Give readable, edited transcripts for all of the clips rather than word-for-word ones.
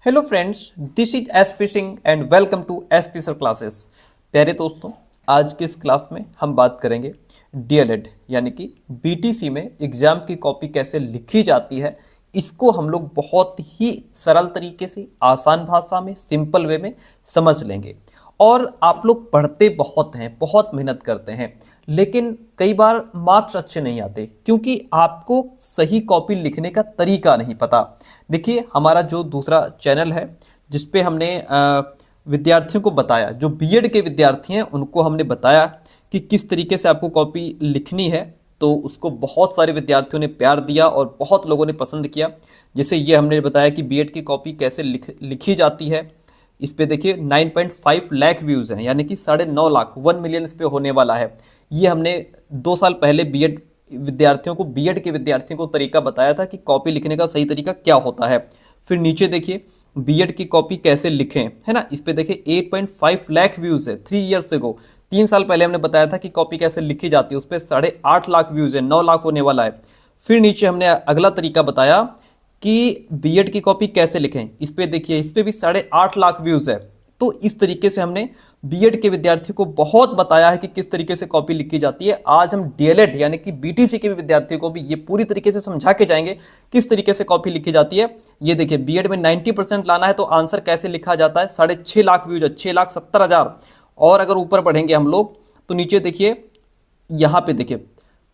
Hello friends, this is SP Singh and welcome to SP sir classes. प्यारे दोस्तों, आज की इस क्लास में हम बात करेंगे डीएलएड यानी कि बीटीसी में एग्जाम की कॉपी कैसे लिखी जाती है। इसको हम लोग बहुत ही सरल तरीके से, आसान भाषा में, सिंपल वे में समझ लेंगे। और आप लोग पढ़ते बहुत हैं, बहुत मेहनत करते हैं, लेकिन कई बार मार्क्स अच्छे नहीं आते क्योंकि आपको सही कॉपी लिखने का तरीका नहीं पता। देखिए, हमारा जो दूसरा चैनल है जिस पे हमने विद्यार्थियों को बताया, जो बीएड के विद्यार्थी हैं उनको हमने बताया कि किस तरीके से आपको कॉपी लिखनी है, तो उसको बहुत सारे विद्यार्थियों ने प्यार दिया और बहुत लोगों ने पसंद किया। जैसे ये हमने बताया कि बीएड की कॉपी कैसे लिखी जाती है। इस पे देखिए 9.5 लाख व्यूज़ हैं, यानी कि 9.5 लाख 1 मिलियन इस पे होने वाला है। ये हमने 2 साल पहले बीएड के विद्यार्थियों को तरीका बताया था कि कॉपी लिखने का सही तरीका क्या होता है। फिर नीचे देखिए बीएड की कॉपी कैसे लिखें, है ना। इस पे देखिए 8.5 लाख व्यूज़ है 3 ईयर्स एगो। 3 साल पहले हमने बताया था कि कॉपी कैसे लिखी जाती है, उस पर 8.5 लाख व्यूज़ है, 9 लाख होने वाला है। फिर नीचे हमने अगला तरीका बताया कि बीएड की कॉपी कैसे लिखें। इस पे देखिए, इस पे भी 8.5 लाख व्यूज़ है। तो इस तरीके से हमने बीएड के विद्यार्थियों को बहुत बताया है कि किस तरीके से कॉपी लिखी जाती है। आज हम डीएलएड यानी कि बीटीसी के विद्यार्थियों को भी ये पूरी तरीके से समझा के जाएंगे किस तरीके से कॉपी लिखी जाती है। ये देखिए, बीएड में 90% लाना है तो आंसर कैसे लिखा जाता है। 6.5 लाख व्यूज है, 6,70,000। और अगर ऊपर बढ़ेंगे हम लोग तो नीचे देखिए, यहाँ पे देखिए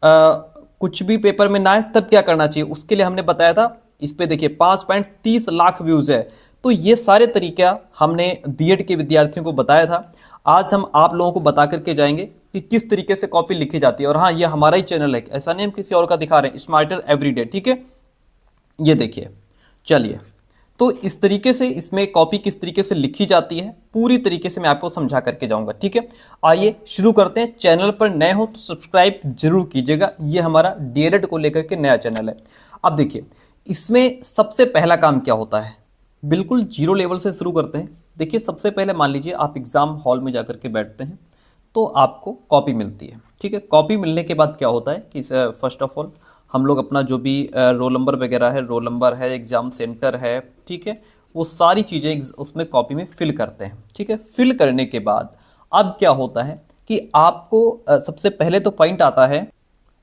कुछ भी पेपर में ना आए तब क्या करना चाहिए, उसके लिए हमने बताया था। इस पे देखिए 5.30 लाख व्यूज है। तो ये सारे तरीका हमने बीएड के विद्यार्थियों को बताया था। आज हम आप लोगों को बता करके जाएंगे कि किस तरीके से कॉपी लिखी जाती है। और हाँ, ये हमारा ही चैनल है, ऐसा नहीं हम किसी और का दिखा रहे हैं। स्मार्टर एवरीडे, ठीक है। ये देखिए, चलिए, तो इस तरीके से इसमें कॉपी किस तरीके से लिखी जाती है पूरी तरीके से मैं आपको समझा करके जाऊंगा, ठीक है। आइए शुरू करते हैं। चैनल पर नए हो तो सब्सक्राइब जरूर कीजिएगा। ये हमारा डीएलएड को लेकर के नया चैनल है। अब देखिए, इसमें सबसे पहला काम क्या होता है, बिल्कुल जीरो लेवल से शुरू करते हैं। देखिए, सबसे पहले मान लीजिए आप एग्ज़ाम हॉल में जाकर के बैठते हैं तो आपको कॉपी मिलती है, ठीक है। कॉपी मिलने के बाद क्या होता है कि फर्स्ट ऑफ ऑल हम लोग अपना जो भी रोल नंबर वगैरह है, रोल नंबर है, एग्ज़ाम सेंटर है, ठीक है, वो सारी चीज़ें उसमें कॉपी में फिल करते हैं, ठीक है। फिल करने के बाद अब क्या होता है कि आपको सबसे पहले तो पॉइंट आता है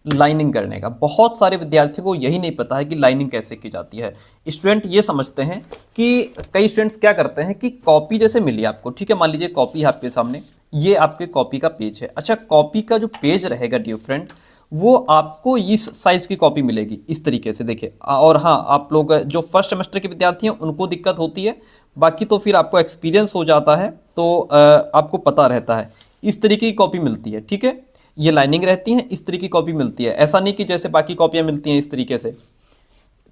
लाइनिंग करने का। बहुत सारे विद्यार्थियों को यही नहीं पता है कि लाइनिंग कैसे की जाती है। स्टूडेंट ये समझते हैं कि कई स्टूडेंट्स क्या करते हैं कि कॉपी जैसे मिली आपको, ठीक है, मान लीजिए कॉपी है आपके सामने, ये आपके कॉपी का पेज है। अच्छा, कॉपी का जो पेज रहेगा डियर फ्रेंड, वो आपको इस साइज की कॉपी मिलेगी, इस तरीके से देखिए। और हाँ, आप लोग जो फर्स्ट सेमेस्टर के विद्यार्थी हैं उनको दिक्कत होती है, बाकी तो फिर आपको एक्सपीरियंस हो जाता है तो आपको पता रहता है। इस तरीके की कॉपी मिलती है, ठीक है। ये लाइनिंग रहती है, इस तरीके की कॉपी मिलती है। ऐसा नहीं कि जैसे बाकी कॉपियां मिलती हैं इस तरीके से,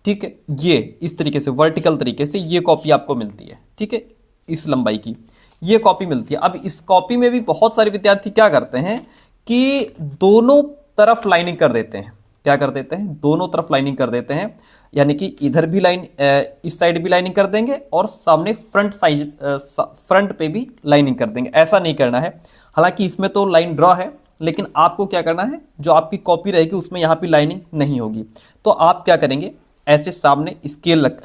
ठीक है। ये इस तरीके से वर्टिकल तरीके से ये कॉपी आपको मिलती है, ठीक है, इस लंबाई की ये कॉपी मिलती है। अब इस कॉपी में भी बहुत सारे विद्यार्थी क्या करते हैं कि दोनों तरफ लाइनिंग कर देते हैं। क्या कर देते हैं? दोनों तरफ लाइनिंग कर देते हैं, यानी कि इधर भी लाइन, इस साइड भी लाइनिंग कर देंगे और सामने फ्रंट पे भी लाइनिंग कर देंगे। ऐसा नहीं करना है। हालांकि इसमें तो लाइन ड्रॉ है, लेकिन आपको क्या करना है, जो आपकी कॉपी रहेगी उसमें यहाँ पे लाइनिंग नहीं होगी। तो आप क्या करेंगे, ऐसे सामने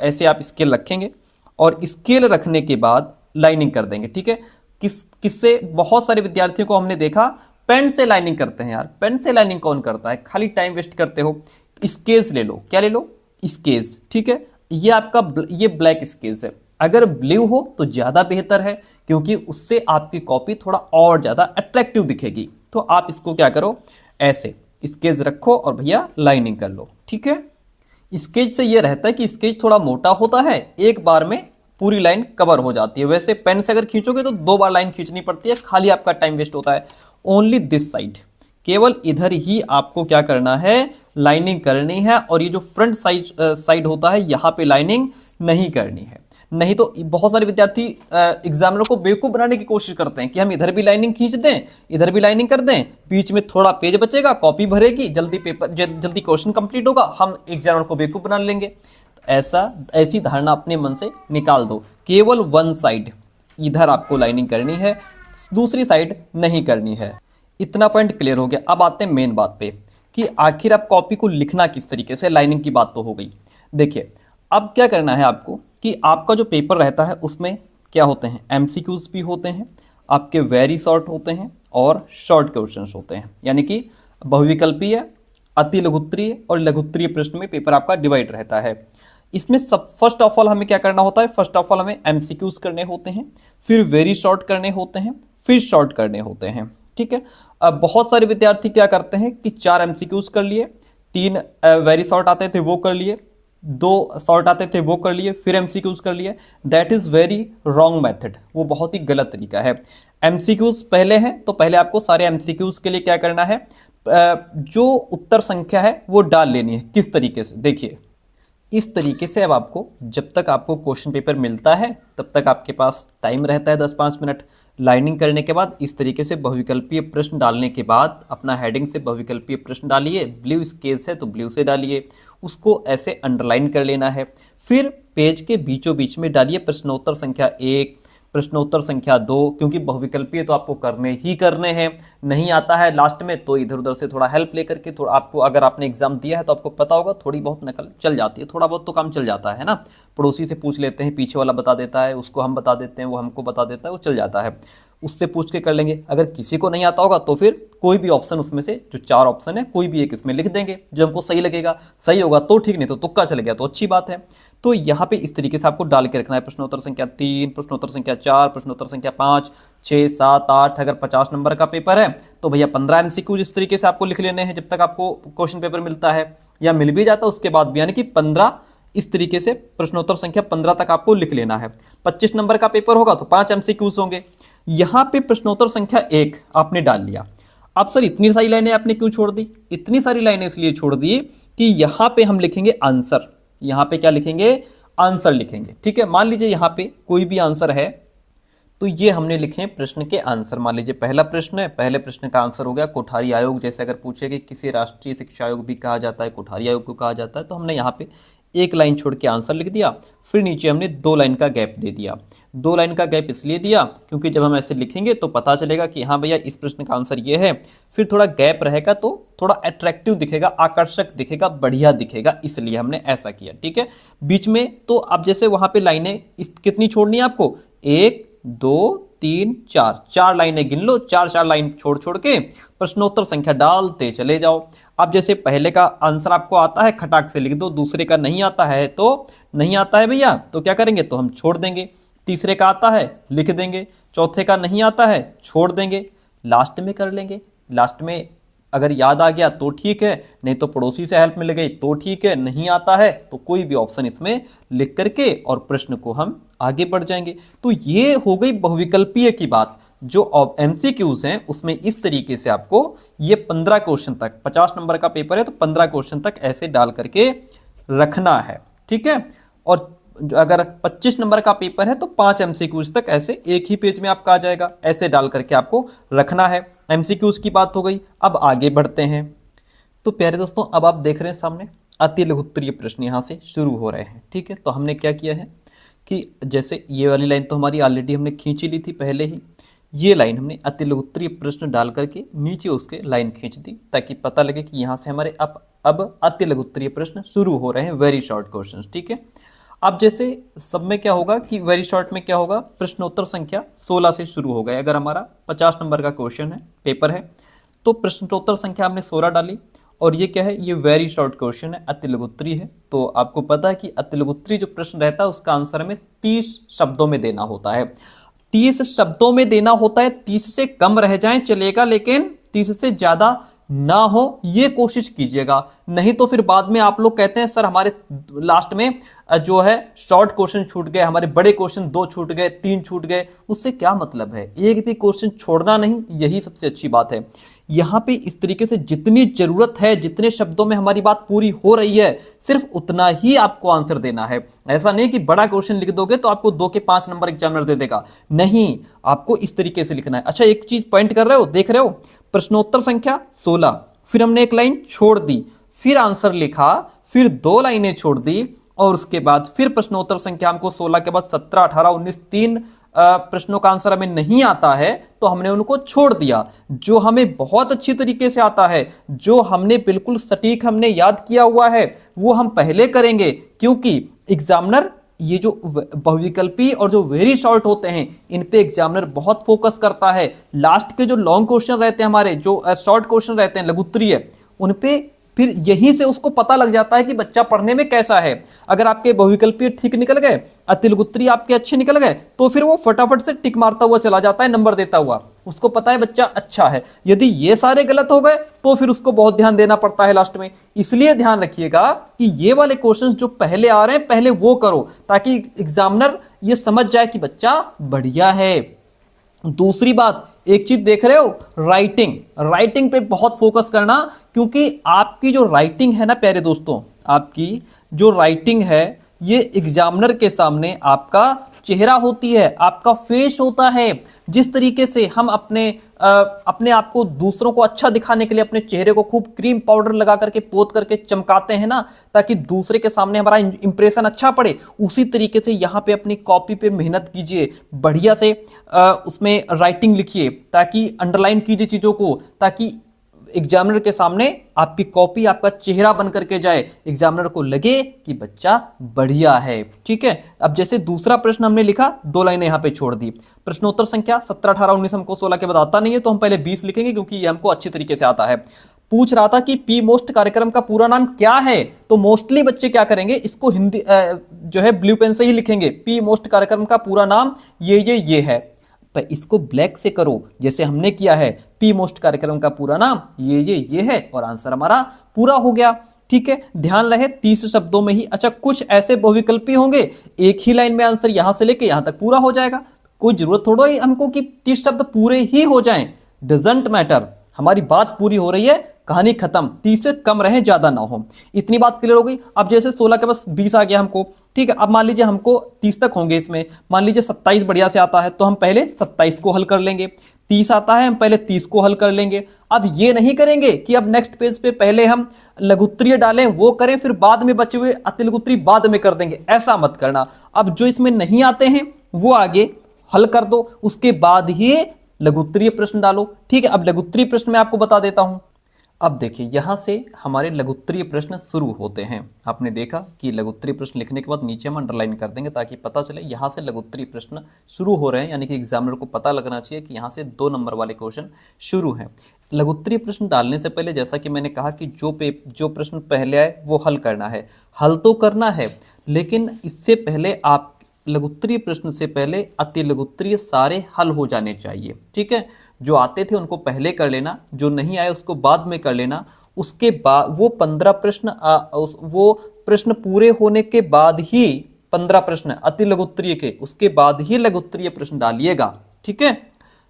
ऐसे आप स्केल रखेंगे और स्केल रखने के बाद लाइनिंग कर देंगे, ठीक है। किससे बहुत सारे विद्यार्थियों को हमने देखा पेन से लाइनिंग करते हैं। यार, पेन से लाइनिंग कौन करता है, खाली टाइम वेस्ट करते हो। स्केच ले लो, क्या ले लो, स्केच, ठीक है। ये आपका ये ब्लैक स्केच है। अगर ब्लू हो तो ज्यादा बेहतर है, क्योंकि उससे आपकी कॉपी थोड़ा और ज्यादा अट्रैक्टिव दिखेगी। तो आप इसको क्या करो, ऐसे स्केच रखो और भैया लाइनिंग कर लो, ठीक है। स्केच से ये रहता है कि स्केच थोड़ा मोटा होता है, एक बार में पूरी लाइन कवर हो जाती है। वैसे पेन से अगर खींचोगे तो 2 बार लाइन खींचनी पड़ती है, खाली आपका टाइम वेस्ट होता है। ओनली दिस साइड, केवल इधर ही आपको क्या करना है, लाइनिंग करनी है। और ये जो फ्रंट साइड होता है, यहाँ पे लाइनिंग नहीं करनी है। नहीं तो बहुत सारे विद्यार्थी एग्जामिनर को बेवकूफ बनाने की कोशिश करते हैं कि हम इधर भी लाइनिंग खींच दें, इधर भी लाइनिंग कर दें, बीच में थोड़ा पेज बचेगा, कॉपी भरेगी, जल्दी क्वेश्चन कंप्लीट होगा, हम एग्जामिनर को बेवकूफ बना लेंगे। ऐसी धारणा अपने मन से निकाल दो। केवल वन साइड इधर आपको लाइनिंग करनी है, दूसरी साइड नहीं करनी है। इतना पॉइंट क्लियर हो गया। अब आते हैं मेन बात पे कि आखिर आप कॉपी को लिखना किस तरीके से। लाइनिंग की बात तो हो गई। देखिए, अब क्या करना है आपको कि आपका जो पेपर रहता है उसमें क्या होते हैं, एमसीक्यूज भी होते हैं, आपके वेरी शॉर्ट होते हैं और शॉर्ट क्वेश्चंस होते हैं, यानी कि बहुविकल्पीय, अति लघुत्तरीय और लघुत्तरीय प्रश्न में पेपर आपका डिवाइड रहता है। इसमें सब फर्स्ट ऑफ ऑल हमें क्या करना होता है, फर्स्ट ऑफ ऑल हमें एमसीक्यूज करने होते हैं, फिर वेरी शॉर्ट करने होते हैं, फिर शॉर्ट करने होते हैं। ठीक है, अब बहुत सारे विद्यार्थी क्या करते हैं कि 4 एमसीक्यूज कर लिए, 3 वेरी शॉर्ट आते थे वो कर लिए, 2 शॉर्ट आते थे वो कर लिए, फिर एमसीक्यूज कर लिए। That is very wrong method, वो बहुत ही गलत तरीका है। एमसीक्यूज पहले हैं तो पहले आपको सारे एमसीक्यूज के लिए क्या करना है, जो उत्तर संख्या है वो डाल लेनी है। किस तरीके से, देखिए इस तरीके से। अब आपको जब तक आपको क्वेश्चन पेपर मिलता है तब तक आपके पास टाइम रहता है 10-5 मिनट। लाइनिंग करने के बाद इस तरीके से बहुविकल्पीय प्रश्न डालने के बाद अपना हेडिंग से बहुविकल्पीय प्रश्न डालिए, ब्लू स्केच है तो ब्लू से डालिए, उसको ऐसे अंडरलाइन कर लेना है। फिर पेज के बीचों बीच में डालिए प्रश्नोत्तर संख्या 1, प्रश्नोत्तर संख्या 2, क्योंकि बहुविकल्पीय तो आपको करने ही करने हैं। नहीं आता है लास्ट में तो इधर उधर से थोड़ा हेल्प लेकर के, थोड़ा आपको, अगर आपने एग्जाम दिया है तो आपको पता होगा थोड़ी बहुत नकल चल जाती है, थोड़ा बहुत तो काम चल जाता है ना। पड़ोसी से पूछ लेते हैं, पीछे वाला बता देता है, उसको हम बता देते हैं, वो हमको बता देता है, वो चल जाता है, उससे पूछ के कर लेंगे। अगर किसी को नहीं आता होगा तो फिर कोई भी ऑप्शन उसमें से, जो 4 ऑप्शन है कोई भी एक इसमें लिख देंगे, जो हमको सही लगेगा। सही होगा तो ठीक, नहीं तो तुक्का चल गया तो अच्छी बात है। तो यहाँ पे इस तरीके से आपको डाल के रखना है, प्रश्नोत्तर संख्या 3, प्रश्नोत्तर संख्या 4, प्रश्नोत्तर संख्या 5, 6, 7, 8। अगर 50 नंबर का पेपर है तो भैया 15 एमसीक्यू इस तरीके से आपको लिख लेने हैं जब तक आपको क्वेश्चन पेपर मिलता है, या मिल भी जाता है उसके बाद भी, यानी कि 15 इस तरीके से प्रश्नोत्तर संख्या 15 तक आपको लिख लेना है। 25 नंबर का पेपर होगा तो 5 एमसीक्यूज होंगे। यहां पे प्रश्नोत्तर संख्या 1 आपने डाल लिया। अब सर इतनी सारी लाइनें आपने क्यों छोड़ दी? इतनी सारी लाइनें इसलिए छोड़ दी कि यहां पे हम लिखेंगे आंसर। यहां पे क्या लिखेंगे? आंसर लिखेंगे। ठीक है, मान लीजिए यहां पे कोई भी आंसर है तो ये हमने लिखे हैं प्रश्न के आंसर। मान लीजिए पहला प्रश्न है, पहले प्रश्न का आंसर हो गया कोठारी आयोग। जैसे अगर पूछे कि किसी राष्ट्रीय शिक्षा आयोग भी कहा जाता है, कोठारी आयोग को कहा जाता है, तो हमने यहाँ पे 1 लाइन छोड़ के आंसर लिख दिया। फिर नीचे हमने 2 लाइन का गैप दे दिया। 2 लाइन का गैप इसलिए दिया क्योंकि जब हम ऐसे लिखेंगे तो पता चलेगा कि हाँ भैया इस प्रश्न का आंसर ये है। फिर थोड़ा गैप रहेगा तो थोड़ा अट्रैक्टिव दिखेगा, आकर्षक दिखेगा, बढ़िया दिखेगा, इसलिए हमने ऐसा किया। ठीक है, बीच में तो अब जैसे वहां पे लाइनें कितनी छोड़नी है आपको? 1, 2, 3, 4 लाइनें गिन लो। 4 लाइन छोड़ छोड़ के प्रश्नोत्तर संख्या डालते चले जाओ। अब जैसे पहले का आंसर आपको आता है, खटाक से लिख दो। दूसरे का नहीं आता है तो नहीं आता है भैया तो क्या करेंगे, तो हम छोड़ देंगे। तीसरे का आता है लिख देंगे, चौथे का नहीं आता है छोड़ देंगे, लास्ट में कर लेंगे। लास्ट में अगर याद आ गया तो ठीक है, नहीं तो पड़ोसी से हेल्प मिल गई तो ठीक है, नहीं आता है तो कोई भी ऑप्शन इसमें लिख करके और प्रश्न को हम आगे बढ़ जाएंगे। तो ये हो गई बहुविकल्पीय की बात। जो एमसीक्यूज हैं उसमें इस तरीके से आपको ये 15 क्वेश्चन तक, 50 नंबर का पेपर है तो 15 क्वेश्चन तक ऐसे डाल करके रखना है। ठीक है, और अगर 25 नंबर का पेपर है तो 5 एमसीक्यूज तक ऐसे एक ही पेज में आपका आ जाएगा, ऐसे डाल करके आपको रखना है। एमसीक्यूज की बात हो गई, अब आगे बढ़ते हैं। तो प्यारे दोस्तों, अब आप देख रहे हैं सामने अति लघुत्तरीय प्रश्न यहाँ से शुरू हो रहे हैं। ठीक है, तो हमने क्या किया है कि जैसे ये वाली लाइन तो हमारी ऑलरेडी हमने खींची ली थी पहले ही। ये लाइन हमने अति लघुत्तरीय प्रश्न डाल करके नीचे उसके लाइन खींच दी ताकि पता लगे कि यहाँ से हमारे अब अति लघुत्तरीय प्रश्न शुरू हो रहे हैं, वेरी शॉर्ट क्वेश्चन। ठीक है, अब जैसे सब में क्या होगा कि वेरी शॉर्ट में क्या होगा, प्रश्नोत्तर संख्या 16 से शुरू हो गए। अगर हमारा 50 नंबर का क्वेश्चन है, पेपर है, तो प्रश्नोत्तर संख्या हमने 16 डाली। और ये क्या है, ये वेरी शॉर्ट क्वेश्चन है, अति लघुत्तरी है। तो आपको पता है कि अति लघुत्तरी जो प्रश्न रहता है उसका आंसर हमें 30 शब्दों में देना होता है। 30 शब्दों में देना होता है। 30 से कम रह जाए चलेगा, लेकिन 30 से ज्यादा ना हो ये कोशिश कीजिएगा। नहीं तो फिर बाद में आप लोग कहते हैं सर हमारे लास्ट में जो है शॉर्ट क्वेश्चन छूट गए, हमारे बड़े क्वेश्चन 2 छूट गए, 3 छूट गए। उससे क्या मतलब है, एक भी क्वेश्चन छोड़ना नहीं, यही सबसे अच्छी बात है। यहां पे इस तरीके से जितनी जरूरत है, जितने शब्दों में हमारी बात पूरी हो रही है, सिर्फ उतना ही आपको आंसर देना है। ऐसा नहीं कि बड़ा क्वेश्चन लिख दोगे तो आपको 2 के 5 नंबर एग्जामिनर दे देगा, नहीं, आपको इस तरीके से लिखना है। अच्छा, एक चीज पॉइंट कर रहे हो, देख रहे हो, प्रश्नोत्तर संख्या 16, फिर हमने एक लाइन छोड़ दी, फिर आंसर लिखा, फिर 2 लाइनें छोड़ दी, और उसके बाद फिर प्रश्नोत्तर संख्या हमको 16 के बाद 17, 18, 19 3 प्रश्नों का आंसर हमें नहीं आता है तो हमने उनको छोड़ दिया। जो हमें बहुत अच्छी तरीके से आता है, जो हमने बिल्कुल सटीक हमने याद किया हुआ है, वो हम पहले करेंगे, क्योंकि एग्जामिनर ये जो बहुविकल्पी और जो वेरी शॉर्ट होते हैं इन पे एग्जामिनर बहुत फोकस करता है। लास्ट के जो लॉन्ग क्वेश्चन रहते हैं हमारे, जो शॉर्ट क्वेश्चन रहते हैं लघुत्तरीय, उन पे फिर यहीं से उसको पता लग जाता है कि बच्चा पढ़ने में कैसा है। अगर आपके बहुविकल्पीय ठीक निकल गए, अतिलघुत्तरीय आपके अच्छे निकल गए, तो फिर वो फटाफट से टिक मारता हुआ चला जाता है, नंबर देता हुआ, उसको पता है बच्चा अच्छा है। यदि ये सारे गलत हो गए तो फिर उसको बहुत ध्यान देना पड़ता है लास्ट में। इसलिए ध्यान रखिएगा कि ये वाले क्वेश्चंस जो पहले आ रहे हैं पहले वो करो, ताकि एग्जामिनर ये समझ जाए कि बच्चा बढ़िया है। दूसरी बात, एक चीज देख रहे हो, राइटिंग। राइटिंग पे बहुत फोकस करना, क्योंकि आपकी जो राइटिंग है ना प्यारे दोस्तों, आपकी जो राइटिंग है ये एग्जामिनर के सामने आपका चेहरा होती है, आपका फेस होता है। जिस तरीके से हम अपने आप को दूसरों को अच्छा दिखाने के लिए अपने चेहरे को खूब क्रीम पाउडर लगा करके पोत करके चमकाते हैं ना, ताकि दूसरे के सामने हमारा इंप्रेशन अच्छा पड़े, उसी तरीके से यहाँ पे अपनी कॉपी पे मेहनत कीजिए, बढ़िया से उसमें राइटिंग लिखिए, ताकि अंडरलाइन कीजिए चीजों को, ताकि एग्जामिनर के सामने आपकी कॉपी, आपका चेहरा बन करके जाए, एग्जामिनर को लगे कि बच्चा बढ़िया है। ठीक है, अब जैसे दूसरा प्रश्न हमने लिखा, 2 लाइनें यहां पे छोड़ दी। प्रश्नोत्तर संख्या 17, 18, 19 हमको 16 के बाद आता नहीं है, तो हम पहले 20 लिखेंगे क्योंकि ये हमको अच्छी तरीके से आता है। पूछ रहा था कि पी मोस्ट कार्यक्रम का पूरा नाम क्या है, तो मोस्टली बच्चे क्या करेंगे, इसको हिंदी जो है ब्लू पेन से ही लिखेंगे। पी मोस्ट कार्यक्रम का पूरा नाम ये है, पर इसको ब्लैक से करो जैसे हमने किया है। पी मोस्ट कार्यक्रम का पूरा नाम ये है, और आंसर हमारा पूरा हो गया। ठीक है, ध्यान रहे 30 शब्दों में ही। अच्छा, कुछ ऐसे बहुविकल्पी होंगे एक ही लाइन में आंसर यहां से लेके यहां तक पूरा हो जाएगा, कोई जरूरत थोड़ा ही हमको कि 30 शब्द पूरे ही हो जाएं, डजंट मैटर, हमारी बात पूरी हो रही है, कहानी खत्म, 30 से कम रहे, ज्यादा ना हो। इतनी बात क्लियर हो गई। अब जैसे 16 के बस 20 आ गया हमको, ठीक है, अब मान लीजिए हमको 30 तक होंगे इसमें, मान लीजिए 27 बढ़िया से आता है तो हम पहले 27 को हल कर लेंगे, 30 आता है हम पहले 30 को हल कर लेंगे। अब ये नहीं करेंगे कि अब नेक्स्ट पेज पे पहले हम लघुत्तरीय डालें वो करें, फिर बाद में बचे हुए अतिलघुत्तरीय बाद में कर देंगे, ऐसा मत करना। अब जो इसमें नहीं आते हैं वो आगे हल कर दो, उसके बाद ही लघुत्तरीय प्रश्न डालो। ठीक है, अब लघुत्तरीय प्रश्न मैं आपको बता देता हूं। अब देखिए यहां से हमारे लघुत्तरीय प्रश्न शुरू होते हैं। आपने देखा कि लघुत्तरीय प्रश्न लिखने के बाद नीचे हम अंडरलाइन कर देंगे ताकि पता चले यहां से लघुत्तरीय प्रश्न शुरू हो रहे हैं, यानी कि एग्जामिनर को पता लगना चाहिए कि यहां से 2 नंबर वाले क्वेश्चन शुरू हैं। लघुत्तरीय प्रश्न डालने से पहले जैसा कि मैंने कहा कि जो प्रश्न पहले आए वो हल करना है, हल तो करना है, लेकिन इससे पहले आप लघुत्तरीय प्रश्न से पहले अति लघुत्तरीय सारे हल हो जाने चाहिए। ठीक है, जो आते थे उनको पहले कर लेना, जो नहीं आए उसको बाद में कर लेना। उसके बाद वो 15 प्रश्न वो प्रश्न पूरे होने के बाद ही 15 प्रश्न अति लघुत्तरीय के, उसके बाद ही लघुत्तरीय प्रश्न डालिएगा। ठीक है,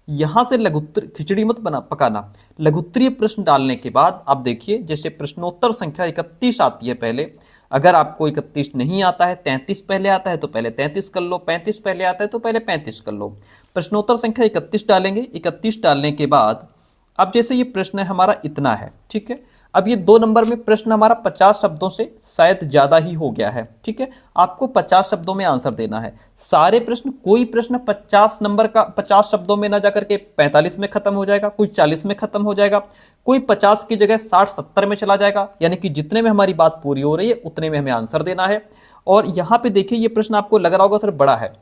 यहां से लघुत्तरीय खिचड़ी मत पकाना। लघुत्तरीय प्रश्न डालने के बाद आप देखिए जैसे प्रश्नोत्तर संख्या 31 आती है पहले, अगर आपको 31 नहीं आता है, 33 पहले आता है तो पहले 33 कर लो, 35 पहले आता है तो पहले 35 कर लो। प्रश्नोत्तर संख्या 31 डालेंगे, 31 डालने के बाद अब जैसे ये प्रश्न है हमारा इतना है, ठीक है, अब ये 2 नंबर में प्रश्न हमारा 50 शब्दों से शायद ज्यादा ही हो गया है। ठीक है, आपको 50 शब्दों में आंसर देना है सारे प्रश्न। कोई प्रश्न 50 नंबर का 50 शब्दों में ना जाकर के 45 में खत्म हो जाएगा, कोई 40 में खत्म हो जाएगा, कोई 50 की जगह 60-70 में चला जाएगा, यानी कि जितने में हमारी बात पूरी हो रही है उतने में हमें आंसर देना है। और यहां पे देखिए ये प्रश्न आपको लग रहा होगा सर बड़ा है,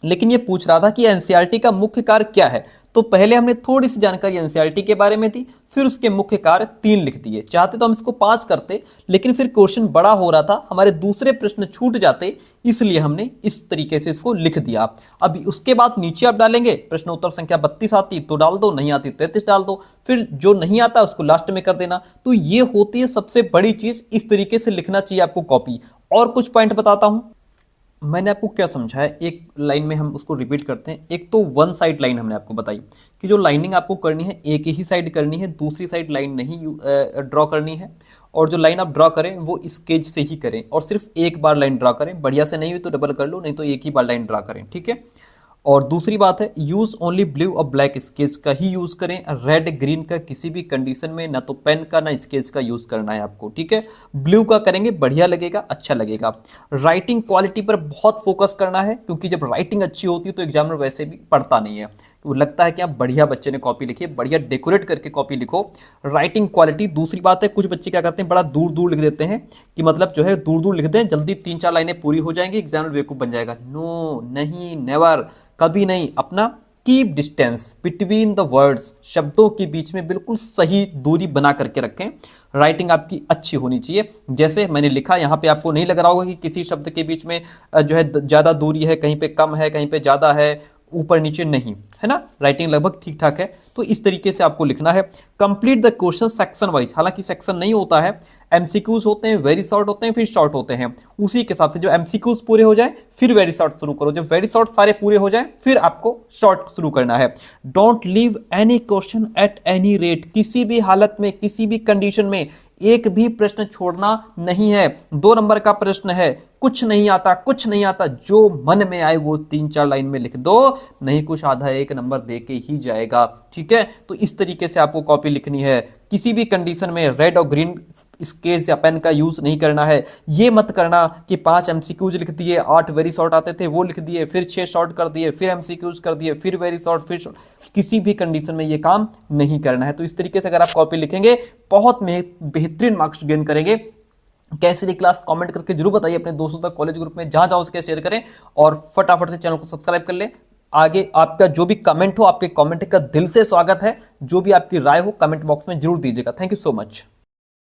लेकिन ये पूछ रहा था कि एनसीईआरटी का मुख्य कार्य क्या है। तो पहले हमने थोड़ी सी जानकारी एनसीईआरटी के बारे में दी, फिर उसके मुख्य कार्य 3 लिख दिए। चाहते तो हम इसको 5 करते, लेकिन फिर क्वेश्चन बड़ा हो रहा था, हमारे दूसरे प्रश्न छूट जाते, इसलिए हमने इस तरीके से इसको लिख दिया। अब उसके बाद नीचे आप डालेंगे प्रश्नोत्तर संख्या 32 आती तो डाल दो, नहीं आती 33 डाल दो, फिर जो नहीं आता उसको लास्ट में कर देना। तो ये होती है सबसे बड़ी चीज, इस तरीके से लिखना चाहिए आपको कॉपी। और कुछ पॉइंट बताता हूं, मैंने आपको क्या समझाया, एक लाइन में हम उसको रिपीट करते हैं। एक तो 1 साइड लाइन हमने आपको बताई कि जो लाइनिंग आपको करनी है एक ही साइड करनी है, दूसरी साइड लाइन नहीं ड्रॉ करनी है। और जो लाइन आप ड्रॉ करें वो स्केच से ही करें, और सिर्फ एक बार लाइन ड्रॉ करें। बढ़िया से नहीं हुई तो डबल कर लो, नहीं तो एक ही बार लाइन ड्रॉ करें। ठीक है, और दूसरी बात है यूज ओनली ब्लू और ब्लैक स्केच का ही यूज करें, रेड ग्रीन का किसी भी कंडीशन में ना तो पेन का ना स्केच का यूज करना है आपको। ठीक है, ब्लू का करेंगे बढ़िया लगेगा, अच्छा लगेगा। राइटिंग क्वालिटी पर बहुत फोकस करना है, क्योंकि जब राइटिंग अच्छी होती है तो एग्जामिनर वैसे भी पढ़ता नहीं है। तो लगता है कि आप बढ़िया बच्चे ने कॉपी लिखी है, बढ़िया डेकोरेट करके कॉपी लिखो। राइटिंग क्वालिटी, दूसरी बात है कुछ बच्चे क्या करते हैं बड़ा दूर दूर लिख देते हैं कि मतलब जो है दूर दूर लिख दें, जल्दी 3-4 लाइनें पूरी हो जाएंगी, एग्जाम में बेवकूफ बन जाएगा। नो, नहीं, नेवर, कभी नहीं। अपना keep distance between the words, शब्दों के बीच में बिल्कुल सही दूरी बना करके रखें। राइटिंग आपकी अच्छी होनी चाहिए। जैसे मैंने लिखा, यहाँ पे आपको नहीं लग रहा होगा कि किसी शब्द के बीच में जो है ज़्यादा दूरी है, कहीं पे कम है, कहीं पे ज़्यादा है, ऊपर नीचे नहीं है ना। राइटिंग लगभग ठीक ठाक है। तो इस तरीके से आपको लिखना है। Complete the question section wise, हालांकि सेक्शन नहीं होता है, एमसीक्यूज होते हैं, वेरी शॉर्ट होते हैं, फिर शॉर्ट होते हैं। उसी के हिसाब से जब एमसीक्यूज पूरे हो जाए फिर वेरी शॉर्ट शुरू करो, जब वेरी शॉर्ट सारे पूरे हो जाए फिर आपको शॉर्ट शुरू करना है। Don't leave any question at any rate, किसी भी हालत में, किसी भी कंडीशन में एक भी प्रश्न छोड़ना नहीं है। 2 नंबर का प्रश्न है, कुछ नहीं आता, कुछ नहीं आता, जो मन में आए वो 3-4 लाइन में लिख दो, नहीं कुछ आधा 1 नंबर दे के ही जाएगा। ठीक है, तो इस तरीके से आपको कॉपी लिखनी है। किसी भी कंडीशन में रेड और ग्रीन स्केच या पेन का यूज नहीं करना है। ये मत करना कि 5 एमसीक्यूज लिख दिए, 8 वेरी शॉर्ट आते थे वो लिख दिए, फिर 6 शॉर्ट कर दिए, फिर एमसीक्यूज कर दिए, फिर वेरी शॉर्ट, फिर शॉर्ट। किसी भी कंडीशन में ये काम नहीं करना है। तो इस तरीके से अगर आप कॉपी लिखेंगे बहुत बेहतरीन मार्क्स गेन करेंगे। कैसी रही क्लास कमेंट करके जरूर बताइए अपने दोस्तों तक, कॉलेज ग्रुप में जहां जहां उसके शेयर करें, और फटाफट से चैनल को सब्सक्राइब कर ले। आगे आपका जो भी कमेंट हो, आपके कमेंट का दिल से स्वागत है। जो भी आपकी राय हो कमेंट बॉक्स में जरूर दीजिएगा। Thank you so much.